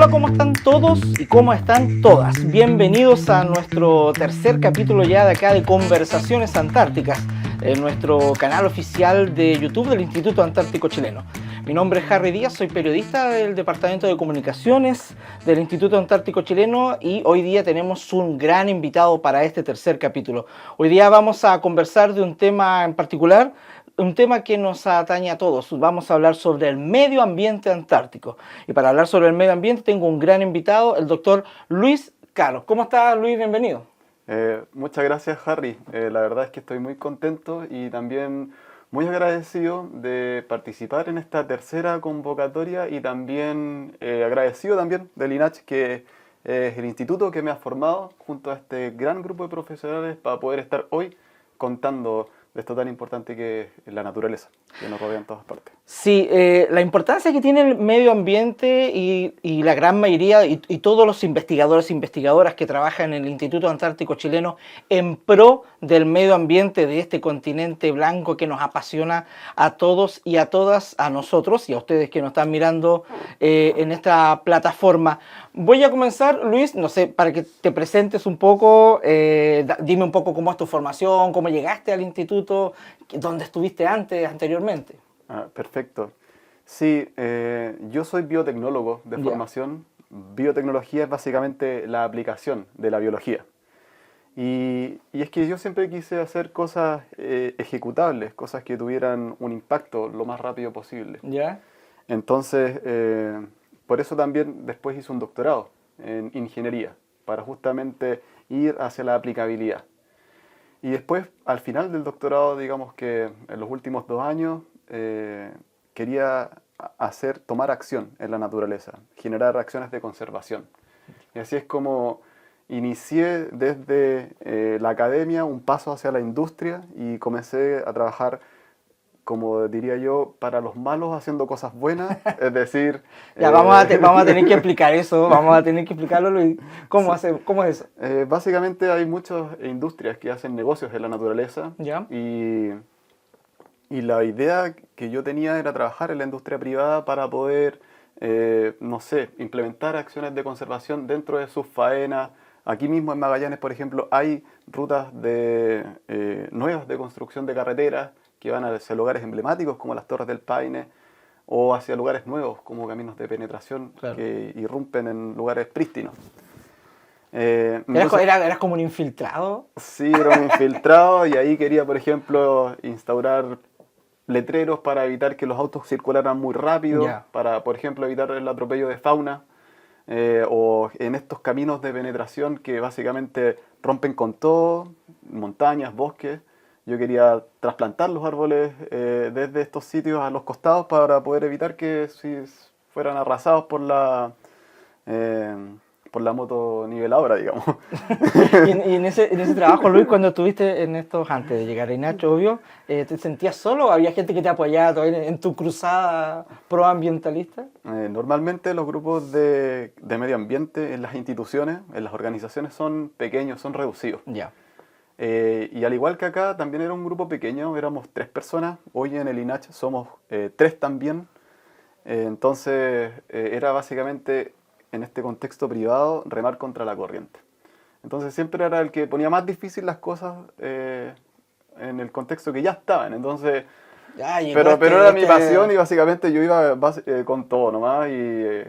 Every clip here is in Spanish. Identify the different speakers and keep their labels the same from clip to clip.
Speaker 1: Hola, ¿cómo están todos y cómo están todas? Bienvenidos a nuestro tercer capítulo ya de acá de Conversaciones Antárticas, en nuestro canal oficial de YouTube del Instituto Antártico Chileno. Mi nombre es Harry Díaz, soy periodista del Departamento de Comunicaciones del Instituto Antártico Chileno y hoy día tenemos un gran invitado para este tercer capítulo. Hoy día vamos a conversar de un tema en particular, un tema que nos atañe a todos. Vamos a hablar sobre el medio ambiente antártico. Y para hablar sobre el medio ambiente tengo un gran invitado, el doctor Luis Caro. ¿Cómo estás, Luis? Bienvenido.
Speaker 2: Muchas gracias, Harry. La verdad es que estoy muy contento y también muy agradecido de participar en esta tercera convocatoria y también agradecido también del INACH, que es el instituto que me ha formado junto a este gran grupo de profesionales para poder estar hoy contando de esto tan importante que es la naturaleza, que nos rodea en todas partes.
Speaker 1: Sí, la importancia que tiene el medio ambiente y la gran mayoría y todos los investigadores e investigadoras que trabajan en el Instituto Antártico Chileno en pro del medio ambiente de este continente blanco que nos apasiona a todos y a todas, a nosotros y a ustedes que nos están mirando en esta plataforma. Voy a comenzar, Luis, no sé, para que te presentes un poco, dime un poco cómo es tu formación, cómo llegaste al instituto, dónde estuviste anteriormente.
Speaker 2: Perfecto. Sí, yo soy biotecnólogo de formación. Biotecnología es básicamente la aplicación de la biología. Y es que yo siempre quise hacer cosas ejecutables, cosas que tuvieran un impacto lo más rápido posible.
Speaker 1: ¿Ya?
Speaker 2: Entonces, por eso también después hice un doctorado en ingeniería, para justamente ir hacia la aplicabilidad. Y después, al final del doctorado, digamos que en los últimos 2 años, quería tomar acción en la naturaleza, generar acciones de conservación. Y así es como inicié desde la academia un paso hacia la industria y comencé a trabajar, como diría yo, para los malos haciendo cosas buenas, es decir...
Speaker 1: Ya, vamos a tener que explicar eso, vamos a tener que explicarlo, Luis. ¿Cómo es eso?
Speaker 2: Básicamente hay muchas industrias que hacen negocios en la naturaleza.
Speaker 1: ¿Ya?
Speaker 2: Y la idea que yo tenía era trabajar en la industria privada para poder, no sé, implementar acciones de conservación dentro de sus faenas. Aquí mismo en Magallanes, por ejemplo, hay rutas nuevas de construcción de carreteras que van hacia lugares emblemáticos como las Torres del Paine o hacia lugares nuevos como caminos de penetración, claro, que irrumpen en lugares prístinos.
Speaker 1: ¿Eras como un infiltrado?
Speaker 2: Sí, era un infiltrado y ahí quería, por ejemplo, instaurar letreros para evitar que los autos circularan muy rápido, para, por ejemplo, evitar el atropello de fauna, o en estos caminos de penetración que básicamente rompen con todo, montañas, bosques. Yo quería trasplantar los árboles desde estos sitios a los costados para poder evitar que fueran arrasados por la motoniveladora, digamos.
Speaker 1: Y en ese trabajo, Luis, cuando estuviste en estos, antes de llegar a INACH, obvio, ¿te sentías solo o había gente que te apoyaba todavía en tu cruzada proambientalista?
Speaker 2: Normalmente los grupos de medio ambiente en las instituciones, en las organizaciones son pequeños, son reducidos.
Speaker 1: Ya.
Speaker 2: Y al igual que acá, también era un grupo pequeño, éramos 3 personas. Hoy en el INACH somos 3 también. Entonces era básicamente, en este contexto privado, remar contra la corriente. Entonces siempre era el que ponía más difícil las cosas en el contexto que ya estaban. Entonces, pero era mi pasión y básicamente yo iba con todo nomás y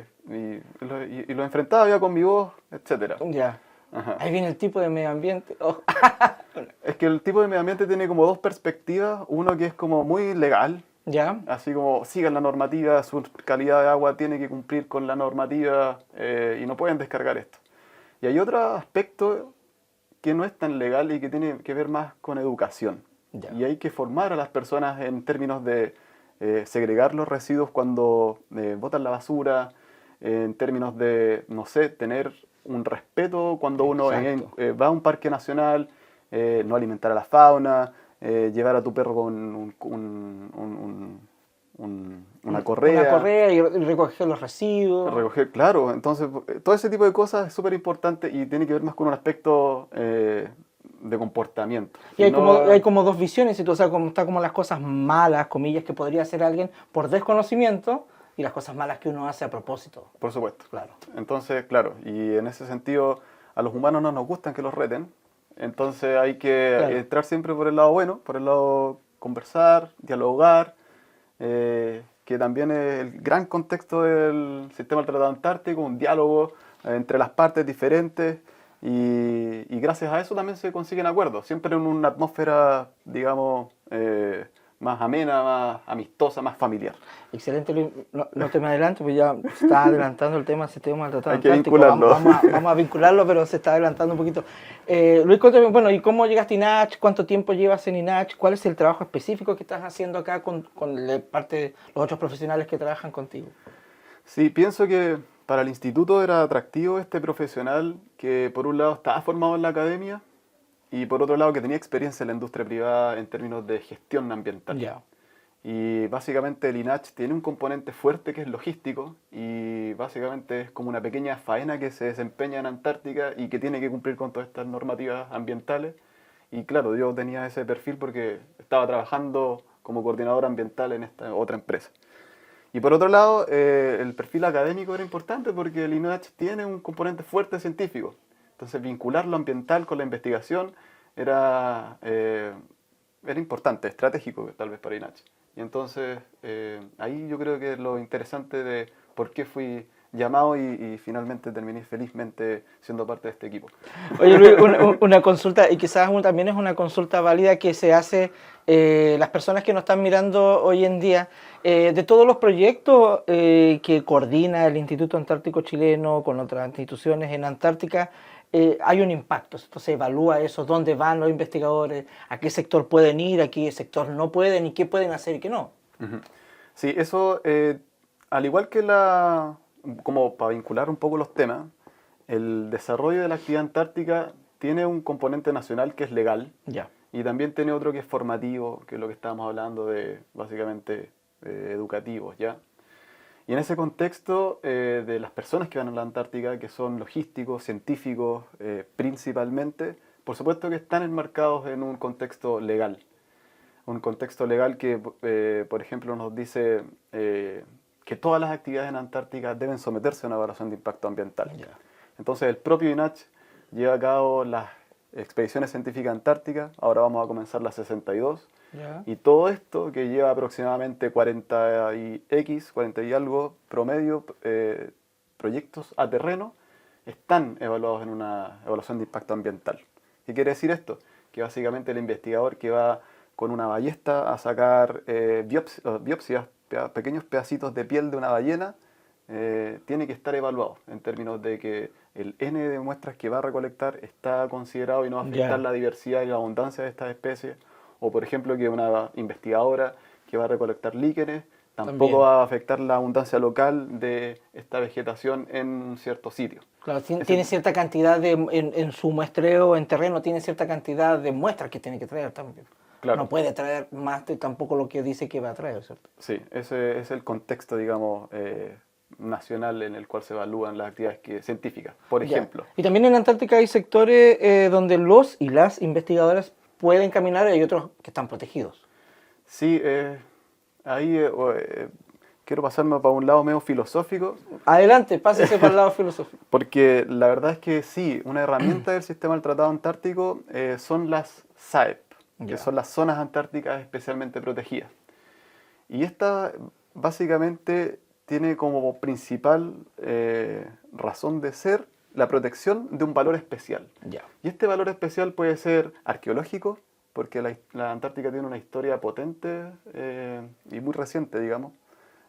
Speaker 2: lo enfrentaba ya con mi voz, etc.
Speaker 1: Ya. Ajá. Ahí viene el tipo de medio ambiente. Oh.
Speaker 2: Es que el tipo de medio ambiente tiene como 2 perspectivas. Uno que es como muy legal.
Speaker 1: ¿Ya?
Speaker 2: Así como sigan la normativa, su calidad de agua tiene que cumplir con la normativa y no pueden descargar esto. Y hay otro aspecto que no es tan legal y que tiene que ver más con educación. Ya. Y hay que formar a las personas en términos de segregar los residuos cuando botan la basura, en términos de, no sé, tener un respeto cuando uno va a un parque nacional, no alimentar a la fauna, llevar a tu perro con una correa.
Speaker 1: Una correa y recoger los residuos.
Speaker 2: Claro, entonces todo ese tipo de cosas es súper importante y tiene que ver más con un aspecto de comportamiento.
Speaker 1: Y hay como 2 visiones, o sea, como está como las cosas malas, comillas, que podría hacer alguien por desconocimiento, y las cosas malas que uno hace a propósito.
Speaker 2: Por supuesto.
Speaker 1: Claro.
Speaker 2: Entonces, claro, y en ese sentido a los humanos no nos gustan que los reten, entonces hay que entrar siempre por el lado bueno, por el lado conversar, dialogar, que también es el gran contexto del sistema del Tratado Antártico, un diálogo entre las partes diferentes y gracias a eso también se consiguen acuerdos, siempre en una atmósfera, digamos, más amena, más amistosa, más familiar.
Speaker 1: Excelente, Luis. No te me adelantes, pues ya se está adelantando el tema del Tratado
Speaker 2: Hay que
Speaker 1: Antártico.
Speaker 2: vincularlo.
Speaker 1: Vamos a vincularlo, pero se está adelantando un poquito. Luis, cuéntame, bueno, ¿y cómo llegaste a INACH? ¿Cuánto tiempo llevas en INACH? ¿Cuál es el trabajo específico que estás haciendo acá con la parte de los otros profesionales que trabajan contigo?
Speaker 2: Sí, pienso que para el instituto era atractivo este profesional que por un lado estaba formado en la academia y por otro lado que tenía experiencia en la industria privada en términos de gestión ambiental.
Speaker 1: Ya.
Speaker 2: Y básicamente el INACH tiene un componente fuerte que es logístico y básicamente es como una pequeña faena que se desempeña en Antártica y que tiene que cumplir con todas estas normativas ambientales. Y claro, yo tenía ese perfil porque estaba trabajando como coordinador ambiental en esta otra empresa. Y por otro lado, el perfil académico era importante porque el INACH tiene un componente fuerte científico. Entonces vincular lo ambiental con la investigación era importante, estratégico tal vez para INACH. Y entonces ahí yo creo que es lo interesante de por qué fui llamado y finalmente terminé felizmente siendo parte de este equipo.
Speaker 1: Oye, Luis, una consulta, y quizás también es una consulta válida que se hace las personas que nos están mirando hoy en día, de todos los proyectos que coordina el Instituto Antártico Chileno con otras instituciones en Antártica, hay un impacto, entonces se evalúa eso, dónde van los investigadores, a qué sector pueden ir, a qué sector no pueden y qué pueden hacer y qué no.
Speaker 2: Sí, eso, al igual que como para vincular un poco los temas, el desarrollo de la actividad antártica tiene un componente nacional que es legal,
Speaker 1: ya.
Speaker 2: Y también tiene otro que es formativo, que es lo que estábamos hablando de, básicamente, educativos, ¿ya? Y en ese contexto de las personas que van a la Antártica, que son logísticos, científicos, principalmente, por supuesto que están enmarcados en un contexto legal. Un contexto legal que, por ejemplo, nos dice que todas las actividades en Antártica deben someterse a una evaluación de impacto ambiental.
Speaker 1: Ya.
Speaker 2: Entonces, el propio INACH lleva a cabo las expediciones científicas antárticas, ahora vamos a comenzar las 62,
Speaker 1: Ya.
Speaker 2: y todo esto que lleva aproximadamente 40 y algo promedio proyectos a terreno, están evaluados en una evaluación de impacto ambiental. ¿Qué quiere decir esto? Que básicamente el investigador que va con una ballesta a sacar biopsias, pequeños pedacitos de piel de una ballena, tiene que estar evaluado en términos de que el N de muestras que va a recolectar está considerado y no va a afectar la diversidad y la abundancia de estas especies. O por ejemplo que una investigadora que va a recolectar líquenes tampoco va a afectar la abundancia local de esta vegetación en un cierto sitio.
Speaker 1: Claro, tiene cierta cantidad en su muestreo en terreno, tiene cierta cantidad de muestras que tiene que traer también. Claro. No puede traer más de tampoco lo que dice que va a traer, ¿cierto?
Speaker 2: Sí, ese es el contexto, digamos, nacional en el cual se evalúan las actividades científicas, por ejemplo.
Speaker 1: Y también en Antártica hay sectores donde los y las investigadoras pueden caminar y hay otros que están protegidos.
Speaker 2: Sí, ahí quiero pasarme para un lado medio filosófico.
Speaker 1: Adelante, pásese para el lado filosófico.
Speaker 2: Porque la verdad es que sí, una herramienta del sistema del Tratado Antártico son las SAEP, que son las zonas antárticas especialmente protegidas. Y esta básicamente tiene como principal razón de ser la protección de un valor especial. Y este valor especial puede ser arqueológico, porque la Antártica tiene una historia potente y muy reciente, digamos.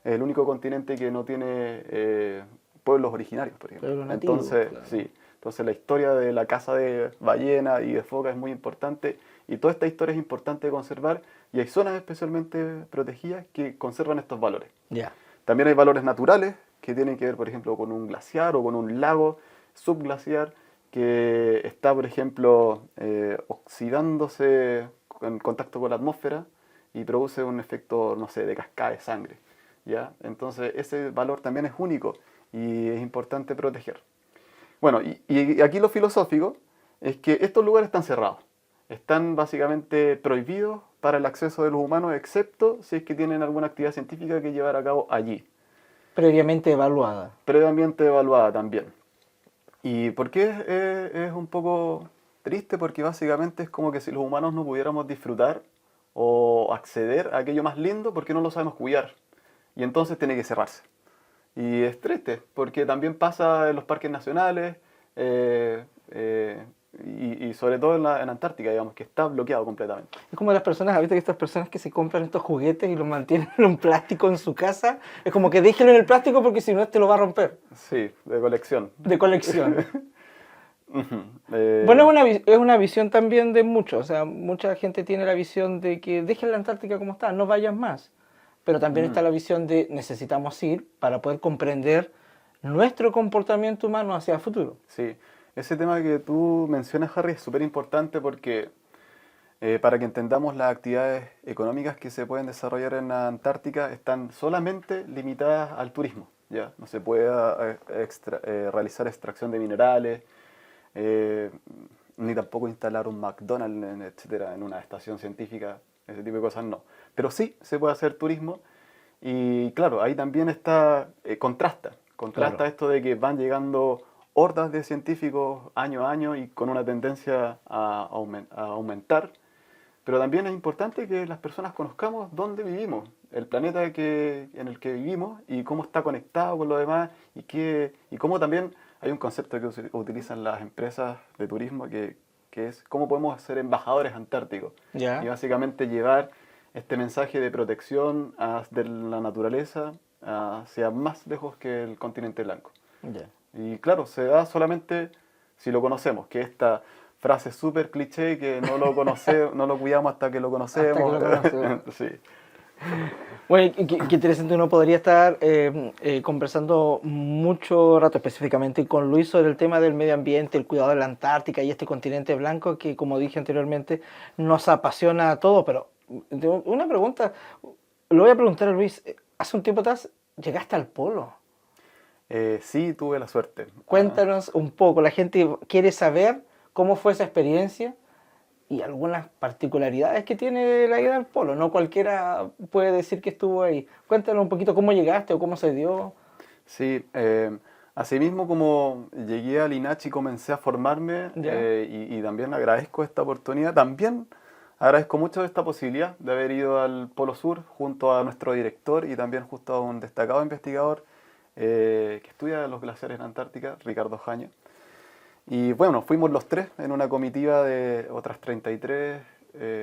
Speaker 2: Es el único continente que no tiene pueblos originarios, por ejemplo. Entonces, claro. Sí, entonces la historia de la caza de ballena y de foca es muy importante y toda esta historia es importante de conservar y hay zonas especialmente protegidas que conservan estos valores. También hay valores naturales que tienen que ver, por ejemplo, con un glaciar o con un lago subglaciar que está, por ejemplo, oxidándose en contacto con la atmósfera y produce un efecto, no sé, de cascada de sangre, ¿ya? Entonces, ese valor también es único y es importante proteger. Bueno, y aquí lo filosófico es que estos lugares están cerrados. Están básicamente prohibidos para el acceso de los humanos, excepto si es que tienen alguna actividad científica que llevar a cabo allí.
Speaker 1: Previamente evaluada.
Speaker 2: Previamente evaluada también. ¿Y por qué es un poco triste? Porque básicamente es como que si los humanos no pudiéramos disfrutar o acceder a aquello más lindo porque no lo sabemos cuidar. Y entonces tiene que cerrarse. Y es triste, porque también pasa en los parques nacionales eh, eh, y sobre todo en Antártica, digamos, que está bloqueado completamente.
Speaker 1: Es como las personas, ahorita que estas personas que se compran estos juguetes y los mantienen en un plástico en su casa, es como que déjelo en el plástico porque si no este lo va a romper.
Speaker 2: Sí, de colección.
Speaker 1: De colección.
Speaker 2: Ujú.
Speaker 1: Bueno, es una visión también de muchos, o sea, mucha gente tiene la visión de que dejen la Antártica como está, no vayan más. Pero también está la visión de necesitamos ir para poder comprender nuestro comportamiento humano hacia el futuro.
Speaker 2: Sí, ese tema que tú mencionas, Harry, es súper importante porque para que entendamos las actividades económicas que se pueden desarrollar en la Antártica están solamente limitadas al turismo, ¿ya? No se puede realizar extracción de minerales, eh, ni tampoco instalar un McDonald's, etcétera, en una estación científica, ese tipo de cosas no. Pero sí se puede hacer turismo y claro, ahí también está, contrasta
Speaker 1: Claro.
Speaker 2: esto de que van llegando hordas de científicos año a año y con una tendencia a aumentar, pero también es importante que las personas conozcamos dónde vivimos, el planeta en el que vivimos y cómo está conectado con lo demás y cómo también hay un concepto que utilizan las empresas de turismo que es cómo podemos ser embajadores antárticos.
Speaker 1: ¿Ya?
Speaker 2: Y básicamente llevar este mensaje de protección de la naturaleza hacia más lejos que el continente blanco.
Speaker 1: Ya.
Speaker 2: Y claro, se da solamente si lo conocemos, que esta frase súper cliché que no lo conocemos, no lo cuidamos hasta que lo conocemos.
Speaker 1: Hasta que lo conocemos.
Speaker 2: Sí.
Speaker 1: Bueno, qué interesante, uno podría estar conversando mucho rato específicamente con Luis sobre el tema del medio ambiente, el cuidado de la Antártica y este continente blanco que, como dije anteriormente, nos apasiona a todos. Pero una pregunta, lo voy a preguntar a Luis, hace un tiempo atrás llegaste al polo.
Speaker 2: Sí, tuve la suerte.
Speaker 1: Cuéntanos un poco, la gente quiere saber cómo fue esa experiencia y algunas particularidades que tiene la ida al polo. No cualquiera puede decir que estuvo ahí. Cuéntanos un poquito cómo llegaste o cómo se dio.
Speaker 2: Sí, asimismo como llegué al INACH y comencé a formarme
Speaker 1: Ya.
Speaker 2: y también agradezco esta oportunidad, también agradezco mucho esta posibilidad de haber ido al Polo Sur junto a nuestro director y también justo a un destacado investigador que estudia los glaciares en Antártica, Ricardo Jaño. Y bueno, fuimos los tres en una comitiva de otras 33,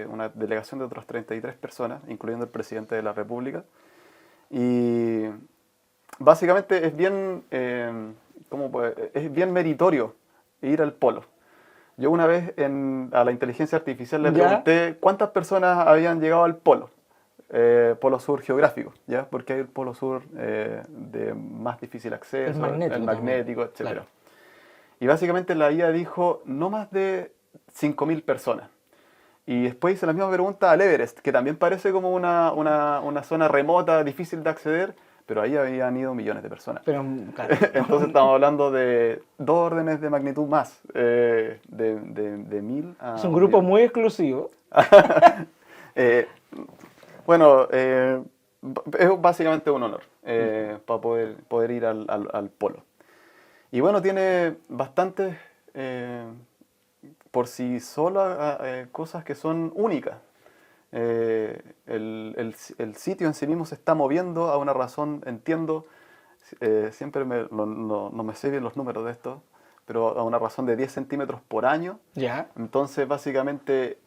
Speaker 2: una delegación de otras 33 personas, incluyendo el presidente de la República. Y básicamente es bien, es bien meritorio ir al polo. Yo una vez a la inteligencia artificial le
Speaker 1: ¿Ya?
Speaker 2: pregunté cuántas personas habían llegado al polo, polo sur geográfico, ¿ya? Porque hay el polo sur de más difícil acceso, el magnético, etc.
Speaker 1: Claro.
Speaker 2: Y básicamente la IA dijo no más de 5.000 personas. Y después hice la misma pregunta al Everest, que también parece como una zona remota, difícil de acceder, pero ahí habían ido millones de personas.
Speaker 1: Pero, claro.
Speaker 2: Entonces estamos hablando de 2 órdenes de magnitud más, de 1.000 a...
Speaker 1: Es un grupo muy exclusivo.
Speaker 2: Bueno, es básicamente un honor para poder ir al polo. Y bueno, tiene bastantes, por sí sola, cosas que son únicas. El sitio en sí mismo se está moviendo a una razón, entiendo, siempre no me sé bien los números de esto, pero a una razón de 10 centímetros por año.
Speaker 1: Ya.
Speaker 2: Entonces, básicamente,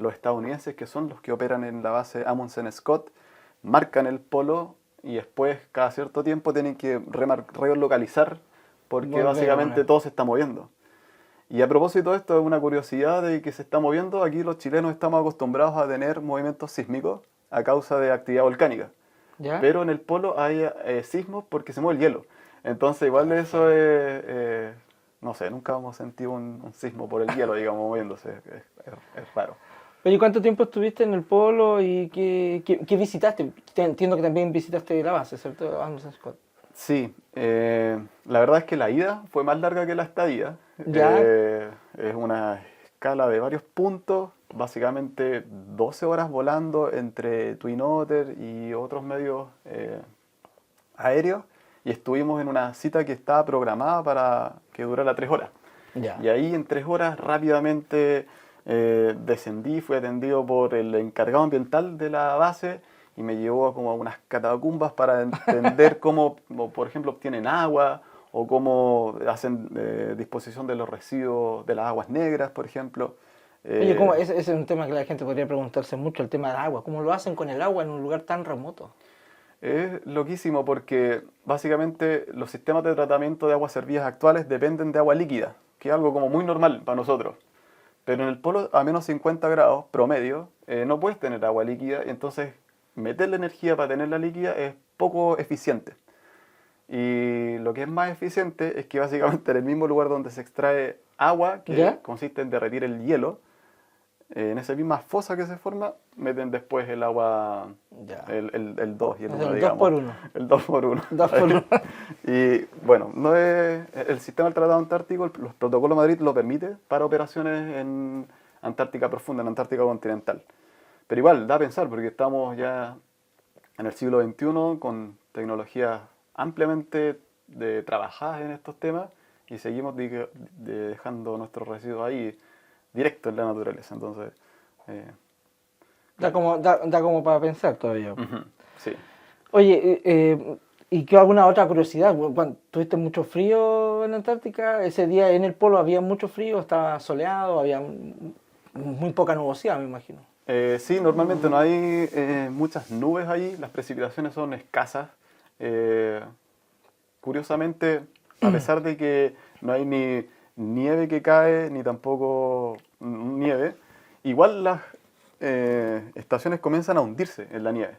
Speaker 2: los estadounidenses, que son los que operan en la base Amundsen Scott, marcan el polo y después, cada cierto tiempo, tienen que relocalizar porque
Speaker 1: Volver,
Speaker 2: básicamente
Speaker 1: bueno.
Speaker 2: todo se está moviendo. Y a propósito de esto, es una curiosidad de que se está moviendo. Aquí los chilenos estamos acostumbrados a tener movimientos sísmicos a causa de actividad volcánica.
Speaker 1: ¿Ya?
Speaker 2: Pero en el polo hay sismos porque se mueve el hielo. Entonces igual de eso es, no sé, nunca hemos sentido un sismo por el hielo, digamos, moviéndose. Es raro.
Speaker 1: Oye, ¿cuánto tiempo estuviste en el polo y qué visitaste? Entiendo que también visitaste la base, ¿cierto? Amundsen Scott.
Speaker 2: Sí, la verdad es que la ida fue más larga que la estadía.
Speaker 1: ¿Ya?
Speaker 2: Es una escala de varios puntos, básicamente 12 horas volando entre Twin Otter y otros medios aéreos. y estuvimos en una cita que estaba programada para que durara 3 horas.
Speaker 1: Ya.
Speaker 2: Y ahí en 3 horas rápidamente descendí, fui atendido por el encargado ambiental de la base y me llevó como a unas catacumbas para entender cómo, por ejemplo, obtienen agua o cómo hacen disposición de los residuos de las aguas negras, por ejemplo.
Speaker 1: Oye, ese es un tema que la gente podría preguntarse mucho, el tema del agua. ¿Cómo lo hacen con el agua en un lugar tan remoto?
Speaker 2: Es loquísimo porque básicamente los sistemas de tratamiento de aguas servidas actuales dependen de agua líquida, que es algo como muy normal para nosotros. Pero en el polo a menos 50 grados promedio no puedes tener agua líquida, y entonces meterle energía para tenerla líquida es poco eficiente. Y lo que es más eficiente es que básicamente en el mismo lugar donde se extrae agua, que
Speaker 1: ¿Ya?
Speaker 2: consiste en derretir el hielo, en esa misma fosa que se forma, meten después el agua,
Speaker 1: Ya.
Speaker 2: el 2 y el
Speaker 1: Es
Speaker 2: 1,
Speaker 1: el 2
Speaker 2: digamos.
Speaker 1: por 1.
Speaker 2: El 2 por 1.
Speaker 1: 2 por 1.
Speaker 2: Y bueno, no es, el sistema del Tratado Antártico, los protocolos Madrid lo permite para operaciones en Antártica profunda, en Antártica continental. Pero igual, da a pensar, porque estamos ya en el siglo XXI con tecnologías ampliamente trabajadas en estos temas y seguimos dejando nuestros residuos ahí directo en la naturaleza. Entonces,
Speaker 1: Da como para pensar todavía.
Speaker 2: sí.
Speaker 1: Oye, ¿y qué alguna otra curiosidad? ¿Tuviste mucho frío en Antártica? Ese día en el polo había mucho frío, estaba soleado, había muy poca nubosidad, me imagino.
Speaker 2: Sí, normalmente no hay muchas nubes allí, las precipitaciones son escasas. Curiosamente, a pesar de que no hay ni nieve que cae, ni tampoco nieve, igual las estaciones comienzan a hundirse en la nieve.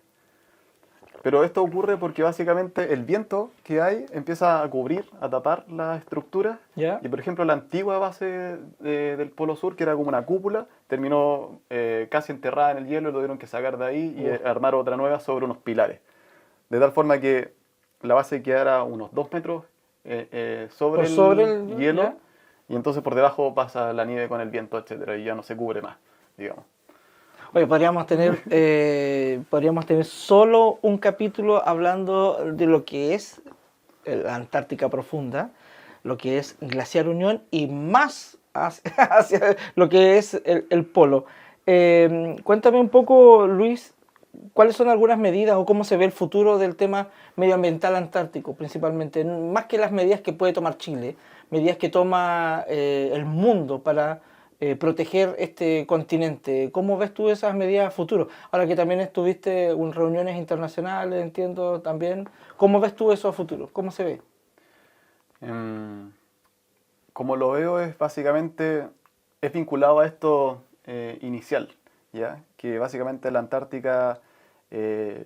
Speaker 2: Pero esto ocurre porque básicamente el viento que hay empieza a cubrir, a tapar las estructuras.
Speaker 1: ¿Ya?
Speaker 2: Y por ejemplo la antigua base del Polo Sur, que era como una cúpula, terminó casi enterrada en el hielo y lo tuvieron que sacar de ahí y armar otra nueva sobre unos pilares. De tal forma que la base quedara unos 2 metros sobre el hielo,
Speaker 1: ¿ya?
Speaker 2: y entonces por debajo pasa la nieve con el viento, etcétera, y ya no se cubre más, digamos.
Speaker 1: Oye, podríamos tener solo un capítulo hablando de lo que es la Antártica profunda, lo que es Glaciar Unión y más hacia lo que es el polo. Cuéntame un poco, Luis, ¿cuáles son algunas medidas o cómo se ve el futuro del tema medioambiental antártico, principalmente? Más que las medidas que puede tomar Chile, medidas que toma el mundo para proteger este continente. ¿Cómo ves tú esas medidas a futuro? Ahora que también estuviste en reuniones internacionales, entiendo también. ¿Cómo ves tú eso a futuro? ¿Cómo se ve?
Speaker 2: Como lo veo es básicamente, es vinculado a esto inicial, ¿ya? Que básicamente la Antártica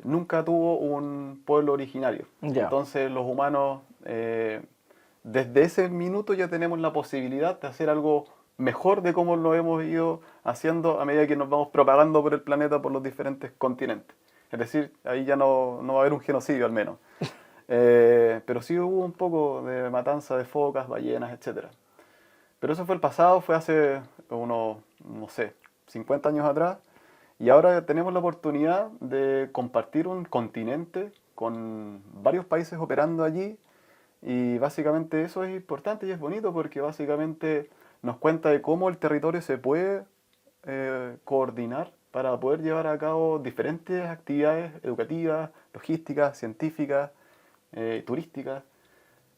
Speaker 2: nunca tuvo un pueblo originario.
Speaker 1: Ya.
Speaker 2: Entonces los humanos, desde ese minuto ya tenemos la posibilidad de hacer algo mejor de cómo lo hemos ido haciendo a medida que nos vamos propagando por el planeta, por los diferentes continentes. Es decir, ahí ya no va a haber un genocidio al menos. Pero sí hubo un poco de matanza de focas, ballenas, etc. Pero eso fue el pasado, fue hace unos, no sé, 50 años atrás. Y ahora tenemos la oportunidad de compartir un continente con varios países operando allí. Y básicamente eso es importante y es bonito porque básicamente nos cuenta de cómo el territorio se puede coordinar para poder llevar a cabo diferentes actividades educativas, logísticas, científicas, turísticas.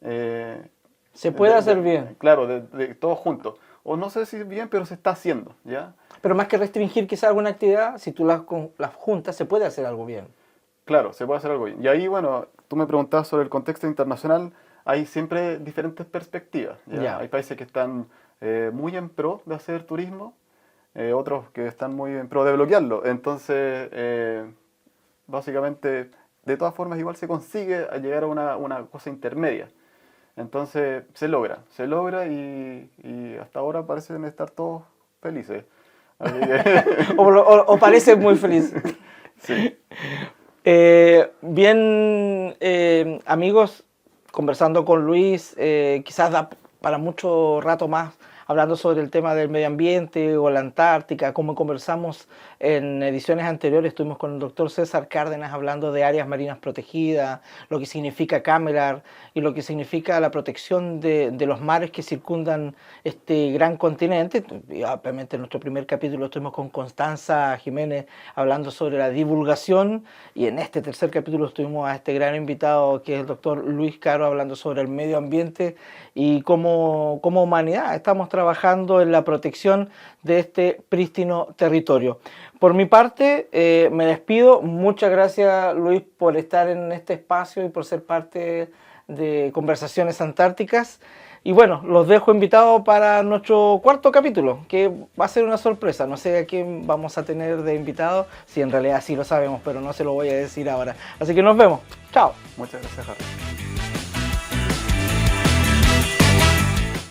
Speaker 1: Se puede hacer bien.
Speaker 2: Claro, de todos juntos. O no sé si bien, pero se está haciendo, ¿ya?
Speaker 1: Pero más que restringir quizá alguna actividad, si tú las juntas, se puede hacer algo bien.
Speaker 2: Claro, se puede hacer algo bien. Y ahí, bueno, tú me preguntabas sobre el contexto internacional. Hay siempre diferentes perspectivas, ¿ya?
Speaker 1: Ya.
Speaker 2: Hay países que están muy en pro de hacer turismo, otros que están muy en pro de bloquearlo. Entonces, básicamente, de todas formas, igual se consigue llegar a una cosa intermedia. Entonces, se logra y hasta ahora parecen estar todos felices. Así que...
Speaker 1: o parecen muy felices.
Speaker 2: Sí.
Speaker 1: Bien, amigos, conversando con Luis, quizás da para mucho rato más hablando sobre el tema del medio ambiente o la Antártica. Como conversamos en ediciones anteriores, estuvimos con el doctor César Cárdenas hablando de áreas marinas protegidas, lo que significa CAMELAR y lo que significa la protección de los mares que circundan este gran continente. Y obviamente en nuestro primer capítulo estuvimos con Constanza Jiménez hablando sobre la divulgación, y en este tercer capítulo estuvimos a este gran invitado que es el doctor Luis Caro hablando sobre el medio ambiente y cómo como humanidad estamos trabajando en la protección de este prístino territorio. Por mi parte, me despido. Muchas gracias, Luis, por estar en este espacio y por ser parte de Conversaciones Antárticas. Y bueno, los dejo invitados para nuestro cuarto capítulo, que va a ser una sorpresa. No sé a quién vamos a tener de invitado, si en realidad sí lo sabemos, pero no se lo voy a decir ahora. Así que nos vemos. Chao.
Speaker 2: Muchas gracias, Harry.